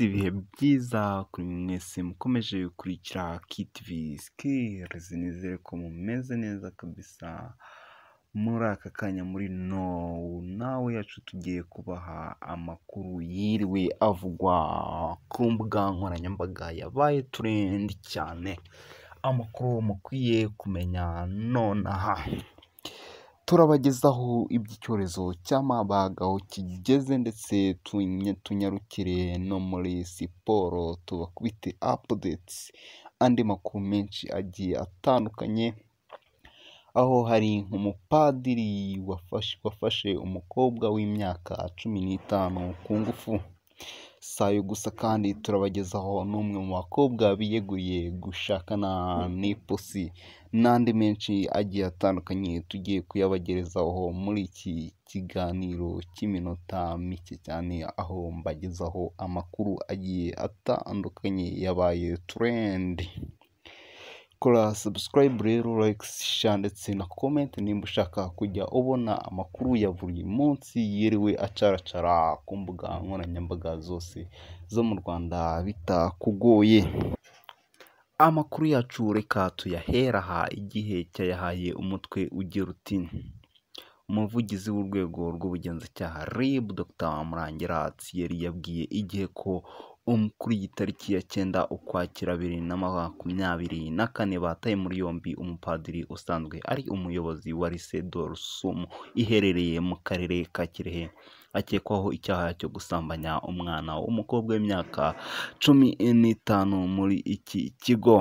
Ibihe byiza kuri mwese mukomeje gukurikira KTV Skills, nizere ko mumeze neza kabisa. Muri aka kanya muri nawe yacu tugiye kubaha amakuru yiriwe avugwa ku mbuga nkoranyambaga yabaye trend cyane, amakuru mukwiye kumenya nonaha. Turabagezaho iby'icyorezo cya Marburg aho kigeze, ndetse tunyarukire no muri siporo tubakubite updates, andi makuru menshi agiye atandukanye, aho hari umupadiri wafashe umukobwa w'imyaka 15 ku ngufu. Si ayo gusa kandi turabagezaho n'umwe mu bakobwa biyeguriye gushakana n'ipusi, n'andi menshi agiye atandukanye tugiye kuyabagerezaho muri iki kiganiro cy'iminota mike cyane, aho mbagezaho amakuru agiye atandukanye yabaye trend. Kora subscribe rero, like, share ndetse na comment nimba ushaka kujya ubona amakuru ya buri munsi yiriwe acaracara ku mbuga nkoranyambaga zose zo mu Rwanda bitakugoye. Amakuru yacu reka tuyahera aha. Igihe cyayahaye umutwe ugira uti: umuvugizi w'urwego rw'ubugenzacyaha RIB Dr Murangira Thierry yabwiye igihe ko kuri iyi tariki ya 9 Ukwakira 2024 bataye muri yombi umupadiri usanzwe ari umuyobozi wa Lycée de Rusumo iherereye mu karere ka Kirehe, akekwaho icyaha cyo gusambanya umwana w'umukobwa w'imyaka 15 muri iki kigo.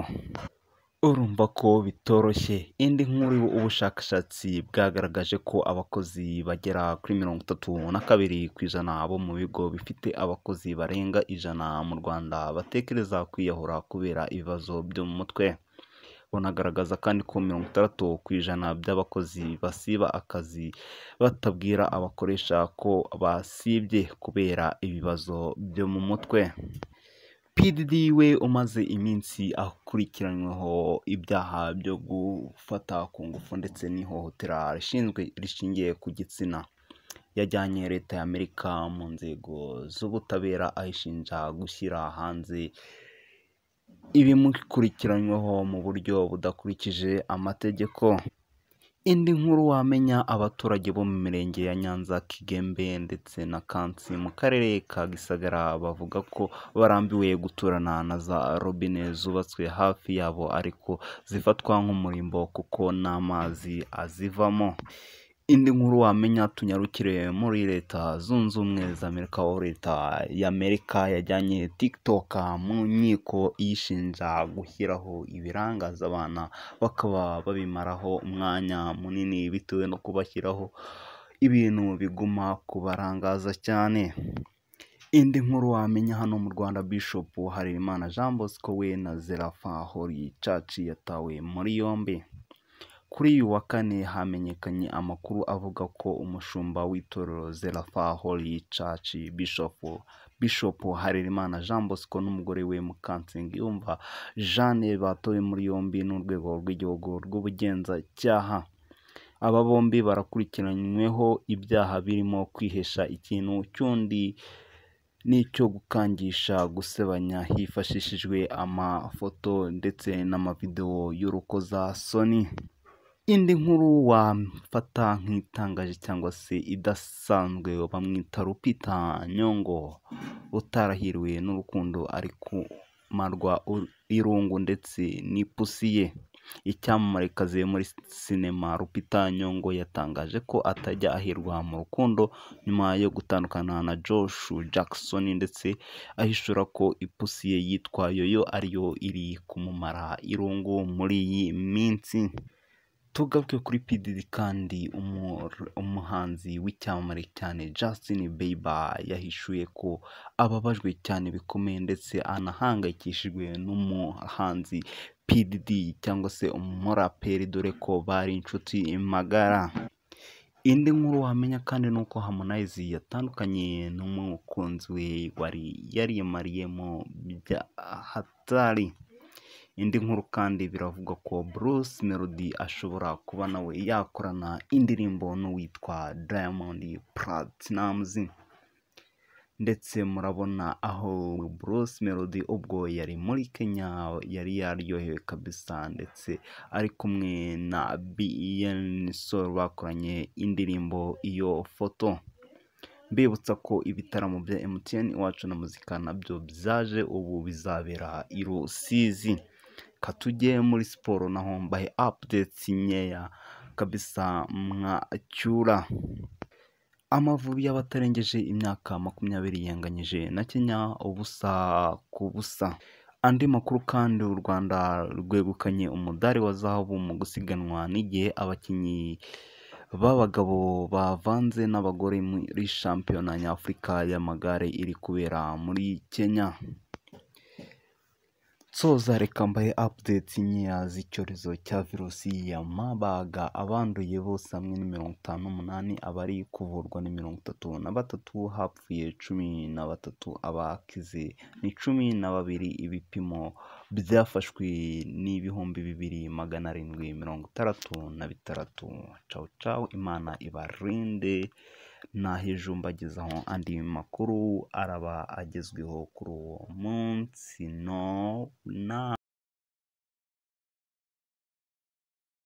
Urumva ko bitoroshye. Indi nkuru, ubushakashatsi bwagaragaje ko abakozi bagera kuri 32% bo mu bigo bifite abakozi barenga 100 mu Rwanda batekereza kwiyahura kubera ibibazo byo mu mutwe. Bunagaragaza kandi ko 60% by'abakozi basiba akazi batabwira abakoresha ko basibye kubera ibibazo byo mu mutwe. PDD we umaze iminsi akurikiranyweho ibyaha byo gufata ku ngufu ndetse n'ihohotera rishingiye ku gitsina, yajyanye leta y'Amerika mu nzego z'ubutabera ayishinja gushyira hanze ibimukurikiranyweho mu buryo budakurikije amategeko. Indi nkuru wamenya, abaturage bo mu mirenge ya Nyanza, Kigembe ndetse na Kansi mu karere ka Gisagara bavuga ko barambiwe guturana na za robine zubatswe hafi yabo ariko zifatwa nk'umurimbo kuko n'amazi azivamo. Indi nkuru wamenya, tunyarukire muri Leta Zunze Ubumwe za Amerika, aho leta y'Amerika yajyanye TikTok mu nkiko iyishinja gushyiraho ibirangaza abana bakaba babimaraho umwanya munini bitewe no kubashyiraho ibintu biguma kubarangaza cyane. Indi nkuru wamenya, hano mu Rwanda Bishop Harerimana Jean Bosco we na Seraphim Holy Church yatawe muri yombi. Kuri uyu wa kane hamenyekanye amakuru avuga ko umushumba w'itorero Seraphim Holy Church Bishop Harerimana Jean Bosco n'umugore we Mukansengiyumva Jeanne batowe muri yombi n'urwego rw'igihugu rw'ubugenzacyaha. Aba bombi barakurikiranyweho ibyaha birimo kwihesha ikintu cy'undi n'icyo gukangisha gusebanya hifashishijwe amafoto ndetse n'amavideo y'urukozasoni. Indi nkuru wafata nk'itangaje cyangwa se idasanzwe, bamwita Lupita Nyong'o utarahiriwe n'urukundo ari kumarwa irungu ndetse n'ipusi ye. Icyamamare kazi muri sinema Lupita Nyong'o yatangaje ko atajya ahirwa mu rukundo nyuma yo gutandukana na Josh Jackson, ndetse ahishura ko ipusi ye yitwa Yoyo ariyo iri kumumara irungu muri iyi minsi. Tugaruke kuri PDD kandi, umuhanzi w'icyamamare cyane Justin Bieber yahishuye ko ababajwe cyane bikomeye ndetse anahangayikishijwe n'umuhanzi PDD cyangwa se umuraperi, dore ko bari inshuti magara. Indi nkuru wamenya kandi ni uko Harmonize yatandukanye n'umukunzi we wari yarimariyemo bya hatari. Indi nkuru kandi biravuga ko Bruce Melody ashobora kuba nawe yakorana indirimbo n'uwitwa Diamond Platnumz. ndetse murabona aho Bruce Melody ubwo yari muri Kenya yari yaryohewe kabisa, ndetse ari kumwe na BN Soul bakoranye indirimbo iyo foto. Mbibutsa ko ibitaramo bya MTN Iwacu na Muzika nabyo byaje ubu bizabera i Rusizi. Katujye muri siporo naho mbahe updates nkeya kabisa mwacyura. Amavubi y'abatarengeje imyaka 20 yanganyije na Kenya ubusa ku busa. Andi makuru kandi u Rwanda rwegukanye umudari wa zahabu mu gusiganwa n'igihe abakinnyi b'abagabo bavanze n'abagore muri shampiyona nyafurika y'amagare iri kubera muri Kenya. Soza reka mbahe updates nkeya z'icyorezo cya virusi ya Marburg. Abanduye bose hamwe ni 58, abari kuvurwa ni 33, hapfuye 13, abakize ni 12. Ibipimo byafashwe ni 2766. Ciao ciao, Imana ibarinde. Nahejo mbagezaho andi makuru araba agezweho kuri uwo munsi. No na